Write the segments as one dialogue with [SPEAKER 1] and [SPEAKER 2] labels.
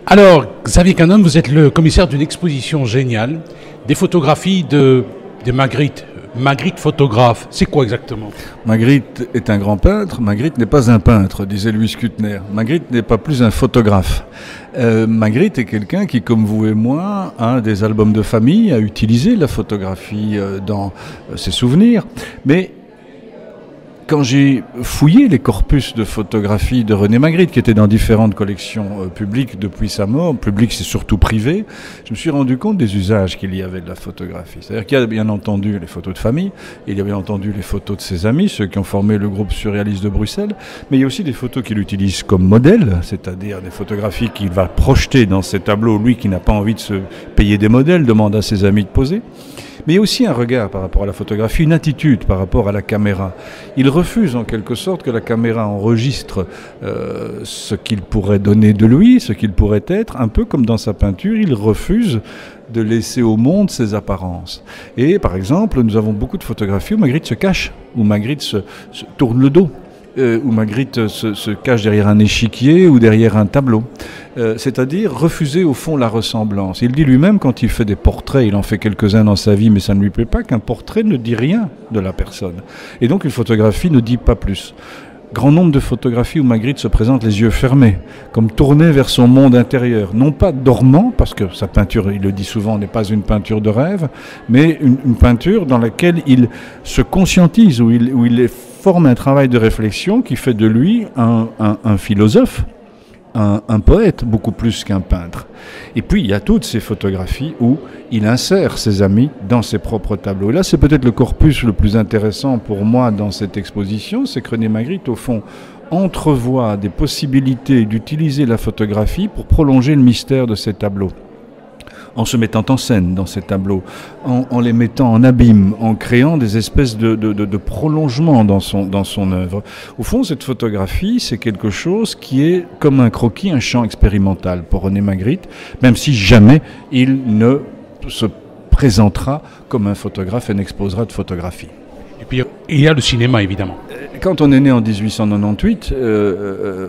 [SPEAKER 1] Alors, Xavier Cannon, vous êtes le commissaire d'une exposition géniale, des photographies de Magritte. Magritte photographe, c'est quoi exactement?
[SPEAKER 2] Magritte est un grand peintre, Magritte n'est pas un peintre, disait Louis Kuttner. Magritte n'est pas plus un photographe. Magritte est quelqu'un qui, comme vous et moi, a des albums de famille, a utilisé la photographie dans ses souvenirs, mais quand j'ai fouillé les corpus de photographies de René Magritte, qui étaient dans différentes collections publiques depuis sa mort, public c'est surtout privé, je me suis rendu compte des usages qu'il y avait de la photographie. C'est-à-dire qu'il y a bien entendu les photos de famille, il y a bien entendu les photos de ses amis, ceux qui ont formé le groupe surréaliste de Bruxelles, mais il y a aussi des photos qu'il utilise comme modèle, c'est-à-dire des photographies qu'il va projeter dans ses tableaux, lui qui n'a pas envie de se payer des modèles, demande à ses amis de poser. Mais il y a aussi un regard par rapport à la photographie, une attitude par rapport à la caméra. Il refuse en quelque sorte que la caméra enregistre ce qu'il pourrait donner de lui, ce qu'il pourrait être, un peu comme dans sa peinture, il refuse de laisser au monde ses apparences. Et par exemple, nous avons beaucoup de photographies où Magritte se cache, où Magritte se tourne le dos, où Magritte se cache derrière un échiquier ou derrière un tableau. C'est-à-dire refuser au fond la ressemblance. Il dit lui-même quand il fait des portraits, il en fait quelques-uns dans sa vie, mais ça ne lui plaît pas, qu'un portrait ne dit rien de la personne. Et donc une photographie ne dit pas plus. Grand nombre de photographies où Magritte se présente les yeux fermés, comme tourné vers son monde intérieur. Non pas dormant, parce que sa peinture, il le dit souvent, n'est pas une peinture de rêve, mais une peinture dans laquelle il se conscientise, où il forme un travail de réflexion qui fait de lui un philosophe, un poète, beaucoup plus qu'un peintre. Et puis, il y a toutes ces photographies où il insère ses amis dans ses propres tableaux. Et là, c'est peut-être le corpus le plus intéressant pour moi dans cette exposition, c'est que René Magritte, au fond, entrevoit des possibilités d'utiliser la photographie pour prolonger le mystère de ses tableaux, en se mettant en scène dans ces tableaux, en les mettant en abîme, en créant des espèces de prolongements dans son œuvre. Au fond, cette photographie, c'est quelque chose qui est comme un croquis, un champ expérimental pour René Magritte, même si jamais il ne se présentera comme un photographe et n'exposera de photographie.
[SPEAKER 1] Et puis, il y a le cinéma, évidemment.
[SPEAKER 2] Quand on est né en 1898,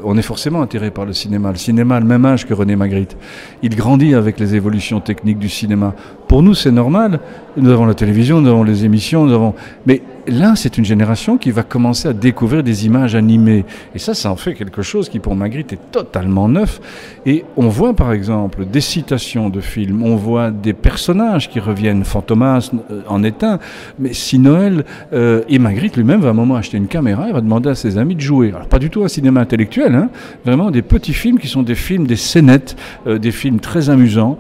[SPEAKER 2] on est forcément attiré par le cinéma. Le cinéma a le même âge que René Magritte. Il grandit avec les évolutions techniques du cinéma. Pour nous, c'est normal. Nous avons la télévision, nous avons les émissions, mais là, c'est une génération qui va commencer à découvrir des images animées. Et ça en fait quelque chose qui, pour Magritte, est totalement neuf. Et on voit, par exemple, des citations de films. On voit des personnages qui reviennent. Fantomas en est un. Mais si Noël et Magritte lui-même va à un moment acheter une caméra et va demander à ses amis de jouer. Alors, pas du tout un cinéma intellectuel, hein. Vraiment des petits films qui sont des films, des scénettes, des films très amusants,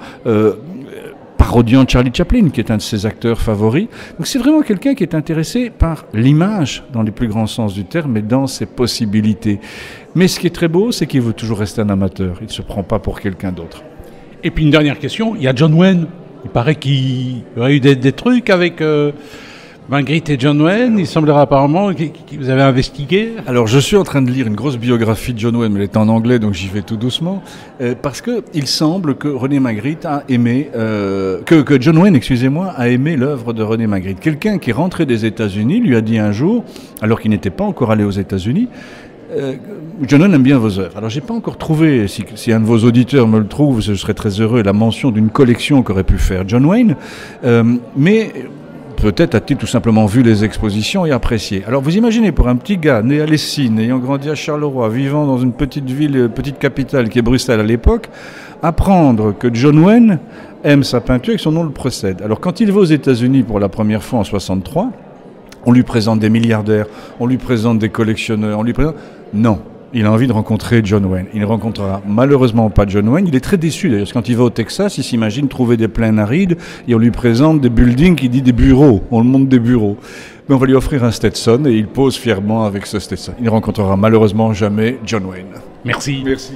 [SPEAKER 2] parodiant Charlie Chaplin, qui est un de ses acteurs favoris. Donc c'est vraiment quelqu'un qui est intéressé par l'image, dans les plus grands sens du terme, et dans ses possibilités. Mais ce qui est très beau, c'est qu'il veut toujours rester un amateur. Il ne se prend pas pour quelqu'un d'autre.
[SPEAKER 1] Et puis une dernière question, il y a John Wayne. Il paraît qu'il y aurait eu des trucs avec Magritte et John Wayne. Il semblerait apparemment que vous avez investigué.
[SPEAKER 2] Alors je suis en train de lire une grosse biographie de John Wayne, mais elle est en anglais, donc j'y vais tout doucement, parce qu'il semble que René Magritte a aimé, que John Wayne, excusez-moi, a aimé l'œuvre de René Magritte. Quelqu'un qui est rentré des États-Unis lui a dit un jour, alors qu'il n'était pas encore allé aux États-Unis, John Wayne aime bien vos œuvres. Alors j'ai pas encore trouvé, si un de vos auditeurs me le trouve, je serais très heureux, la mention d'une collection qu'aurait pu faire John Wayne, mais peut-être a-t-il tout simplement vu les expositions et apprécié. Alors vous imaginez, pour un petit gars né à Lessines, ayant grandi à Charleroi, vivant dans une petite ville, petite capitale qui est Bruxelles à l'époque, apprendre que John Wayne aime sa peinture et que son nom le précède. Alors quand il va aux États-Unis pour la première fois en 63, on lui présente des milliardaires, on lui présente des collectionneurs, on lui présente... Non. Il a envie de rencontrer John Wayne. Il ne rencontrera malheureusement pas John Wayne. Il est très déçu d'ailleurs, parce que quand il va au Texas, il s'imagine trouver des plains arides et on lui présente des buildings qui dit des bureaux. On le montre des bureaux. Mais on va lui offrir un Stetson et il pose fièrement avec ce Stetson. Il ne rencontrera malheureusement jamais John Wayne.
[SPEAKER 1] Merci.
[SPEAKER 2] Merci.